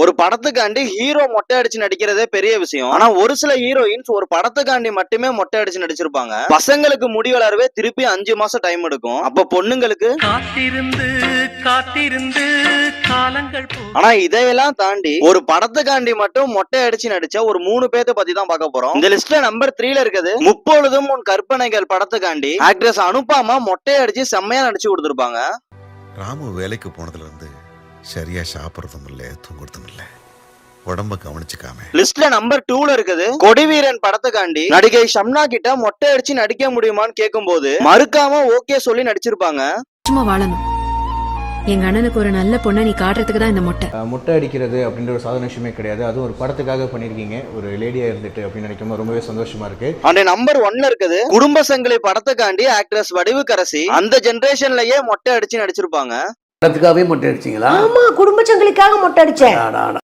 ஒரு படத்துக்காண்டி ஹீரோ மொட்டை அடிச்சு நடிக்கிறதே பெரிய விஷயம். ஆனா ஒரு சில ஹீரோயின்ஸ் ஒரு படத்துக்காண்டி மட்டுமே மொட்டை அடிச்சு நடிச்சிருப்பாங்க. பசங்களுக்கு முடி வளரவே திருப்பி 5 மாசம் டைம் எடுக்கும். அப்ப பொண்ணுங்களுக்கு காத்திருந்து காத்திருந்து காலங்கள். ஆனா இதையெல்லாம் தாண்டி ஒரு படத்துக்காண்டி மட்டும் மொட்டை அடிச்சு நடிச்ச ஒரு 3 பேத்தை பத்தி தான் பார்க்க போறோம். இந்த லிஸ்ட்ல நம்பர் 3ல இருக்குது முப்பொழுதும் உன் கற்பனைகள் படத்துக்காண்டி ஆக்ட்ரஸ் அனுப்பாமா மொட்டை அடிச்சு செம்மையா நடிச்சு கொடுத்திருப்பாங்க. ராமு வேலைக்கு போனதுல இருந்து சரியா சாப்பிடறதும் இல்ல தூங்குறதும் இல்ல, உடம்ப கவனிச்சுக்காம. லிஸ்ட்ல நம்பர் 2ல இருக்குது கொடிவீரன் படத்துக்காண்டி நடிகை ஷம்னா கிட்ட மொட்டை அடிச்சு நடிக்க முடியுமான்னு கேட்கும் போது மறுக்காம ஓகே சொல்லி நடிச்சிருப்பாங்க. சும்மா வாழணும். எங்க அண்ணனுக்கு ஒரு நல்ல பொண்ணை நீ காட்டுறதுக்கு தான் இந்த மொட்டை அடிக்கிறது அப்படின்ற ஒரு சாதாரண விஷயமே கிடையாது. அதுவும் ஒரு படத்துக்காக பண்ணிருக்கீங்க, ஒரு லேடியா இருந்துட்டு அப்படின்னு நினைக்கும் ரொம்பவே சந்தோஷமா இருக்கு. அந்த நம்பர் 1ல இருக்குது குடும்ப சங்கிலி படத்துக்காண்டி ஆக்ட்ரஸ் வடிவுக்கரசி அந்த ஜெனரேஷன்லயே மொட்டை அடிச்சு நடிச்சிருப்பாங்க. படத்துக்காகவே மொட்டை அடிச்சீங்களா? ஆமா, குடும்ப சங்கிலிக்காக மொட்டை அடிச்சேன்.